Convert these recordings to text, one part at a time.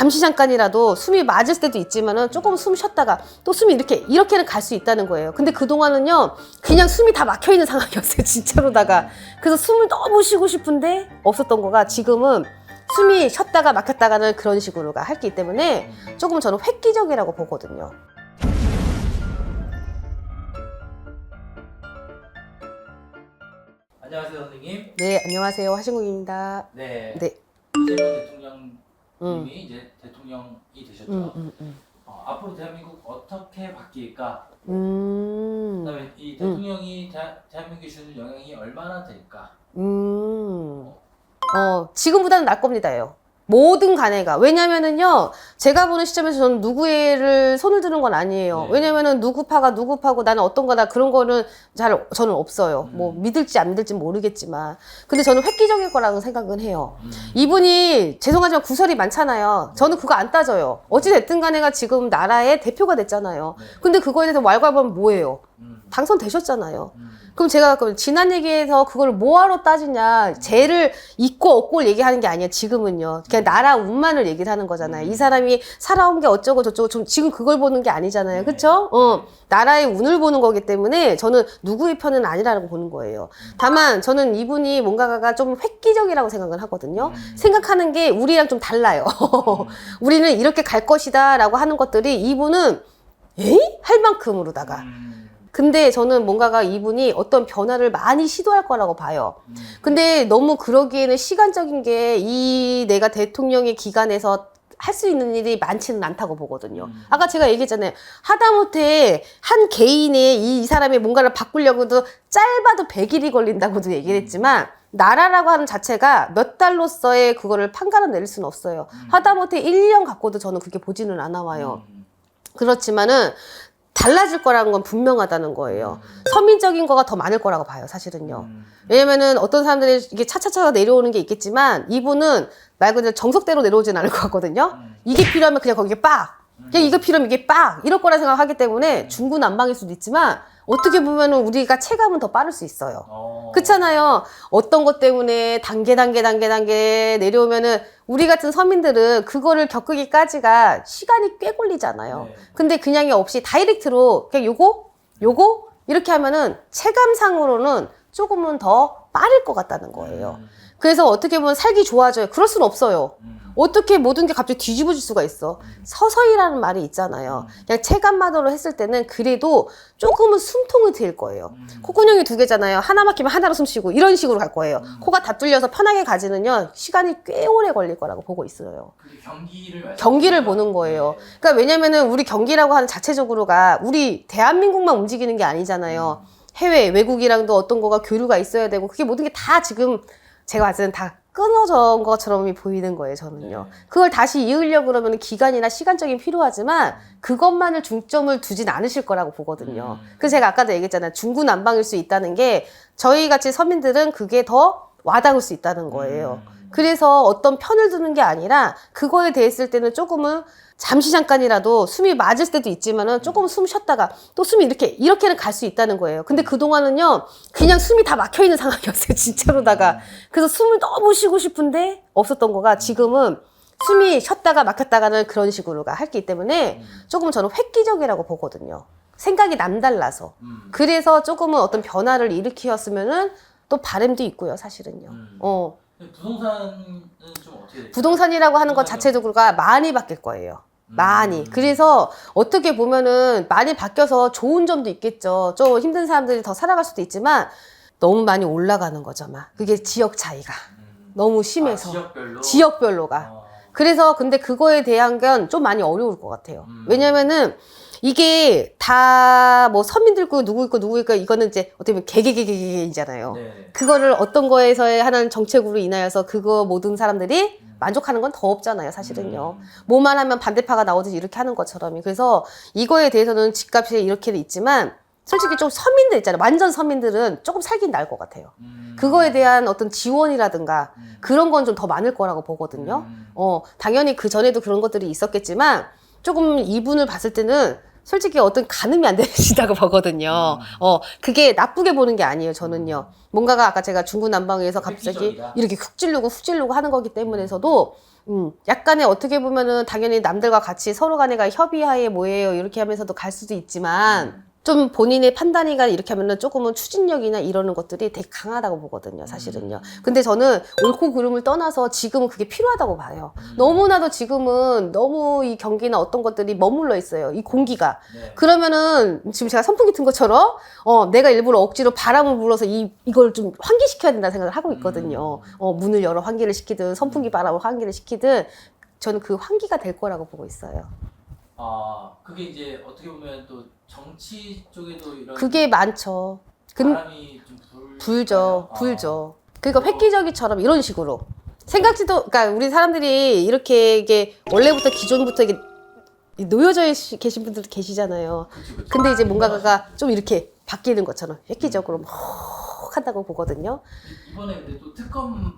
잠시 잠깐이라도 숨이 맞을 때도 있지만은 조금 숨 쉬었다가 또 숨이 이렇게는 갈 수 있다는 거예요. 근데 그동안은요, 그냥 숨이 다 막혀 있는 상황이었어요, 진짜로다가. 그래서 숨을 너무 쉬고 싶은데 없었던 거가 지금은 숨이 쉬었다가 막혔다가는 그런 식으로가 할 게 있기 때문에 조금 저는 획기적이라고 보거든요. 안녕하세요, 선생님. 네, 안녕하세요. 하신국입니다. 네. 네. 이재명 대통령님이 이제 대통령이 되셨죠. 앞으로 대한민국 어떻게 바뀔까? 그다음에 이 대통령이 대한민국에 주는 영향이 얼마나 될까? 지금보다는 나을 겁니다요. 모든 간에가. 왜냐면은요, 제가 보는 시점에서 저는 누구를 손을 드는 건 아니에요. 네. 왜냐면은 누구 파가 누구 파고 나는 어떤 거다 그런 거는 저는 없어요. 뭐 믿을지 안 믿을지 모르겠지만. 근데 저는 획기적일 거라고 생각은 해요. 이분이 죄송하지만 구설이 많잖아요. 저는 그거 안 따져요. 어찌됐든 간에가 지금 나라의 대표가 됐잖아요. 네. 근데 그거에 대해서 왈가왈부하면 뭐예요? 당선되셨잖아요. 그럼 제가 지난 얘기에서 그걸 뭐하러 따지냐, 죄를 있고 없고를 얘기하는 게 아니에요. 지금은요, 그냥 나라 운만을 얘기를 하는 거잖아요. 이 사람이 살아온 게 어쩌고 저쩌고 지금 그걸 보는 게 아니잖아요. 그쵸? 나라의 운을 보는 거기 때문에 저는 누구의 편은 아니라고 보는 거예요. 다만 저는 이분이 뭔가가 좀 획기적이라고 생각을 하거든요. 생각하는 게 우리랑 좀 달라요. 우리는 이렇게 갈 것이다 라고 하는 것들이 이분은 할 만큼으로다가. 근데 저는 뭔가가 이분이 어떤 변화를 많이 시도할 거라고 봐요. 근데 너무 그러기에는 시간적인 게 내가 대통령의 기간에서 할 수 있는 일이 많지는 않다고 보거든요. 아까 제가 얘기했잖아요. 하다못해 한 개인의 이 사람이 뭔가를 바꾸려고도 짧아도 100일이 걸린다고도 얘기를 했지만 나라라고 하는 자체가 몇 달로서의 그거를 판가름 내릴 수는 없어요. 하다못해 1, 2년 갖고도 저는 그렇게 보지는 않아와요. 그렇지만은 달라질 거라는 건 분명하다는 거예요. 서민적인 거가 더 많을 거라고 봐요, 사실은요. 왜냐면은 어떤 사람들이 이게 차차차가 내려오는 게 있겠지만 이분은 말 그대로 정석대로 내려오진 않을 것 같거든요. 이게 필요하면 그냥 거기에 빡! 그냥 이거 필요하면 이게 빡! 이럴 거라 생각하기 때문에 중구난방일 수도 있지만 어떻게 보면은 우리가 체감은 더 빠를 수 있어요. 그렇잖아요. 어떤 것 때문에 단계 내려오면은 우리 같은 서민들은 그거를 겪기까지가 시간이 꽤 걸리잖아요. 네. 근데 그냥이 없이 다이렉트로 그냥 요거 이렇게 하면은 체감상으로는 조금은 더 빠를 것 같다는 거예요. 그래서 어떻게 보면 살기 좋아져요. 그럴 수는 없어요. 어떻게 모든 게 갑자기 뒤집어질 수가 있어. 서서히라는 말이 있잖아요. 그냥 체감만으로 했을 때는 그래도 조금은 숨통이 트일 거예요. 콧구멍이 2개잖아요. 하나 막히면 하나로 숨 쉬고 이런 식으로 갈 거예요. 코가 다 뚫려서 편하게 가지는요, 시간이 꽤 오래 걸릴 거라고 보고 있어요. 경기를 보는 거예요. 그러니까 왜냐면은 우리 경기라고 하는 자체적으로가 우리 대한민국만 움직이는 게 아니잖아요. 해외, 외국이랑도 어떤 거가 교류가 있어야 되고 그게 모든 게 다 지금 제가 봤을 때는 다 끊어진 것처럼 보이는 거예요, 저는요. 그걸 다시 이으려고 그러면 기간이나 시간적인 필요하지만 그것만을 중점을 두진 않으실 거라고 보거든요. 그래서 제가 아까도 얘기했잖아요. 중구난방일 수 있다는 게 저희 같이 서민들은 그게 더 와닿을 수 있다는 거예요. 그래서 어떤 편을 두는 게 아니라 그거에 대했을 때는 조금은 잠시 잠깐이라도 숨이 맞을 때도 있지만은 조금 숨 쉬었다가 또 숨이 이렇게는 갈 수 있다는 거예요. 근데 그동안은요, 그냥 숨이 다 막혀 있는 상황이었어요, 진짜로다가. 그래서 숨을 너무 쉬고 싶은데 없었던 거가 지금은 숨이 쉬었다가 막혔다가는 그런 식으로가 할 게 있기 때문에 조금 저는 획기적이라고 보거든요. 생각이 남달라서. 그래서 조금은 어떤 변화를 일으키었으면은 또 바람도 있고요, 사실은요. 부동산은 좀 어떻게 될까요? 부동산이라고 하는 것 자체적으로가 많이 바뀔 거예요. 많이. 그래서 어떻게 보면은 많이 바뀌어서 좋은 점도 있겠죠. 좀 힘든 사람들이 더 살아갈 수도 있지만 너무 많이 올라가는 거죠, 막. 그게 지역 차이가 너무 심해서. 지역별로가. 그래서 근데 그거에 대한 건 좀 많이 어려울 것 같아요. 왜냐면은 이게 다 뭐 서민들 있고 누구 있고 이거는 이제 어떻게 보면 개개개개개이잖아요. 그거를 어떤 거에서의 하나는 정책으로 인하여서 그거 모든 사람들이 만족하는 건 더 없잖아요, 사실은요. 뭐만 하면 반대파가 나오듯이 이렇게 하는 것처럼. 그래서 이거에 대해서는 집값이 이렇게 있지만 솔직히 좀 서민들 있잖아요. 완전 서민들은 조금 살긴 나을 것 같아요. 그거에 대한 어떤 지원이라든가 그런 건 좀 더 많을 거라고 보거든요. 당연히 그 전에도 그런 것들이 있었겠지만 조금 이분을 봤을 때는 솔직히 어떤 가늠이 안 되시다고 보거든요. 그게 나쁘게 보는 게 아니에요, 저는요. 뭔가가 아까 제가 중구난방에서 갑자기 획기적이다. 이렇게 훅 찌르고 하는 거기 때문에서도 약간의 어떻게 보면은 당연히 남들과 같이 서로 간에가 협의하에 뭐예요 이렇게 하면서도 갈 수도 있지만 좀 본인의 판단이가 이렇게 하면은 조금은 추진력이나 이러는 것들이 되게 강하다고 보거든요, 사실은요. 근데 저는 옳고 그름을 떠나서 지금은 그게 필요하다고 봐요. 너무나도 지금은 너무 이 경기나 어떤 것들이 머물러 있어요. 이 공기가. 네. 그러면은 지금 제가 선풍기 튼 것처럼 내가 일부러 억지로 바람을 불어서 이걸 좀 환기시켜야 된다는 생각을 하고 있거든요. 문을 열어 환기를 시키든 선풍기 바람을 환기를 시키든 저는 그 환기가 될 거라고 보고 있어요. 아, 그게 이제 어떻게 보면 또 정치 쪽에도 이런 그게 많죠. 바람이 좀 불죠. 그러니까 획기적이처럼 이런 식으로. 생각지도, 그러니까 우리 사람들이 이렇게 이게 원래부터 기존부터 이게 놓여져 계신 분들도 계시잖아요. 그치. 근데 이제 뭔가가 좀 이렇게 바뀌는 것처럼 획기적으로 막 한다고 보거든요. 이번에 근데 또 특검이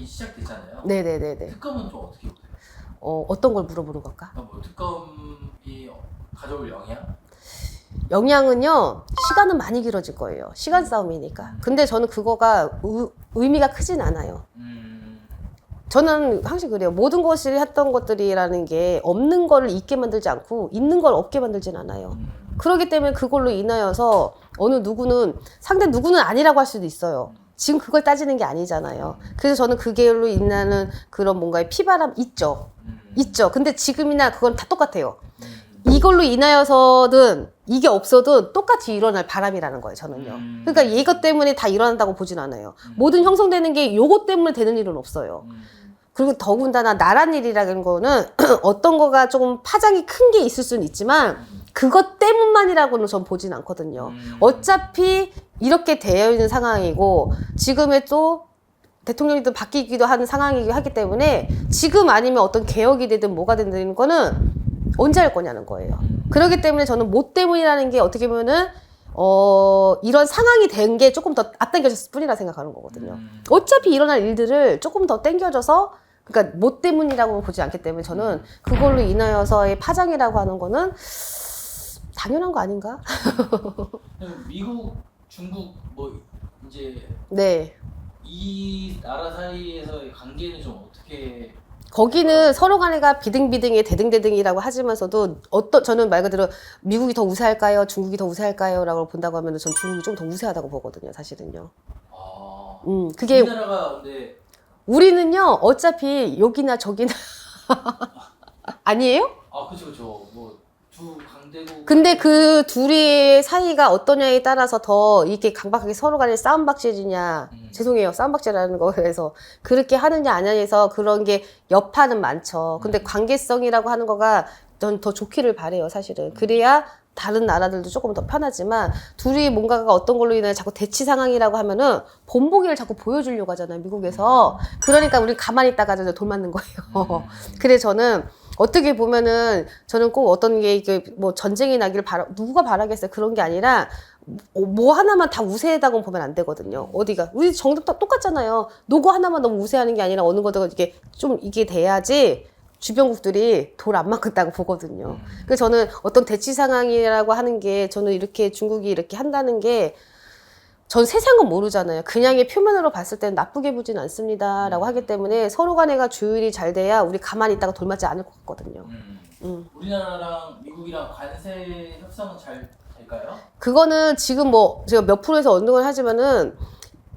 시작됐잖아요. 네네네네. 특검은 좀 어떻게 보세요? 어떤 걸 물어보는 걸까? 뭐 특검이 가져올 영향? 영향은요, 시간은 많이 길어질 거예요. 시간 싸움이니까. 근데 저는 그거가 의미가 크진 않아요. 저는 항상 그래요. 모든 것이 했던 것들이라는 게 없는 거를 있게 만들지 않고 있는 걸 없게 만들진 않아요. 그렇기 때문에 그걸로 인하여서 어느 누구는 상대 누구는 아니라고 할 수도 있어요. 지금 그걸 따지는 게 아니잖아요. 그래서 저는 그걸로 인하는 그런 뭔가의 피바람 있죠. 있죠. 근데 지금이나 그건 다 똑같아요. 이걸로 인하여서든 이게 없어도 똑같이 일어날 바람이라는 거예요, 저는요. 그러니까 이것 때문에 다 일어난다고 보진 않아요. 모든 형성되는 게 요것 때문에 되는 일은 없어요. 그리고 더군다나 나란 일이라는 거는 어떤 거가 조금 파장이 큰 게 있을 수는 있지만 그것 때문만이라고는 전 보진 않거든요. 어차피 이렇게 되어 있는 상황이고 지금의 또 대통령이 또 바뀌기도 하는 상황이기 하기 때문에 지금 아니면 어떤 개혁이 되든 뭐가 되든 거는 언제 할 거냐는 거예요. 그렇기 때문에 저는 뭐 때문이라는 게 어떻게 보면은 이런 상황이 된 게 조금 더 앞당겨졌을 뿐이라 생각하는 거거든요. 어차피 일어날 일들을 조금 더 당겨져서 그러니까 뭐 때문이라고 보지 않기 때문에 저는 그걸로 인하여서의 파장이라고 하는 거는 당연한 거 아닌가? 미국, 중국 뭐 이제 네. 이 나라 사이에서의 관계는 좀 어떻게? 거기는 서로 간에가 비등비등의 대등대등이라고 하지만서도 저는 말 그대로 미국이 더 우세할까요? 중국이 더 우세할까요? 라고 본다고 하면 전 중국이 좀 더 우세하다고 보거든요, 사실은요. 아, 그게 우리나라가 근데 우리는요, 어차피 여기나 저기나 아니에요? 그쵸. 뭐 두 강대국. 근데 그 둘의 사이가 어떠냐에 따라서 더 이렇게 강박하게 서로 간에 싸움박질이냐 죄송해요 싸움박질이라는 거에서 그렇게 하느냐 안 하냐에서 그런 게 여파는 많죠. 근데 관계성이라고 하는 거가 전 더 좋기를 바래요, 사실은. 그래야 다른 나라들도 조금 더 편하지만 둘이 뭔가가 어떤 걸로 인해 자꾸 대치 상황이라고 하면은 본보기를 자꾸 보여주려고 하잖아요, 미국에서. 그러니까 우리 가만히 있다가 돌 맞는 거예요. 그래서 저는 어떻게 보면은 저는 꼭 어떤 게 이게 뭐 전쟁이 나기를 누가 바라겠어요. 그런 게 아니라 뭐 하나만 다 우세하다고 보면 안 되거든요. 어디가 우리 정답 다 똑같잖아요. 노고 하나만 너무 우세하는 게 아니라 어느 것도 이게 좀 이게 돼야지 주변국들이 돌 안 맞겠다고 보거든요. 그래서 저는 어떤 대치 상황이라고 하는 게 저는 이렇게 중국이 이렇게 한다는 게 전 세상은 모르잖아요. 그냥의 표면으로 봤을 때는 나쁘게 보진 않습니다. 라고 하기 때문에 서로 간에가 조율이 잘 돼야 우리 가만히 있다가 돌맞지 않을 것 같거든요. 우리나라랑 미국이랑 관세 협상은 잘 될까요? 그거는 지금 뭐 제가 몇 프로에서 어느 걸 하지만은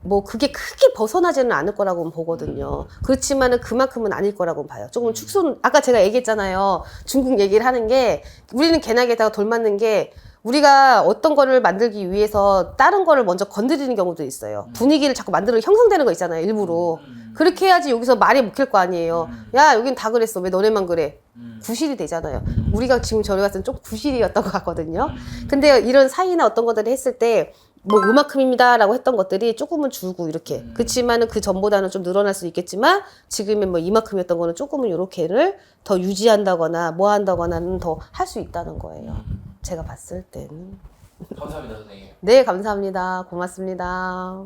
뭐 그게 크게 벗어나지는 않을 거라고 보거든요. 그렇지만은 그만큼은 아닐 거라고 봐요. 조금 축소는 아까 제가 얘기했잖아요. 중국 얘기를 하는 게 우리는 개나게다가 돌맞는 게 우리가 어떤 거를 만들기 위해서 다른 거를 먼저 건드리는 경우도 있어요. 분위기를 자꾸 만들어 형성되는 거 있잖아요, 일부러. 그렇게 해야지 여기서 말이 묵힐 거 아니에요. 야, 여긴 다 그랬어. 왜 너네만 그래? 구실이 되잖아요. 우리가 지금 저희 같은 좀 구실이었던 것 같거든요. 근데 이런 사이나 어떤 것들을 했을 때 뭐 요만큼입니다 라고 했던 것들이 조금은 줄고 이렇게 그렇지만은 그 전보다는 좀 늘어날 수 있겠지만 지금은 뭐 이만큼이었던 거는 조금은 요렇게를 더 유지한다거나 뭐 한다거나는 더 할 수 있다는 거예요. 제가 봤을 때는. 감사합니다, 선생님. 네, 감사합니다. 고맙습니다.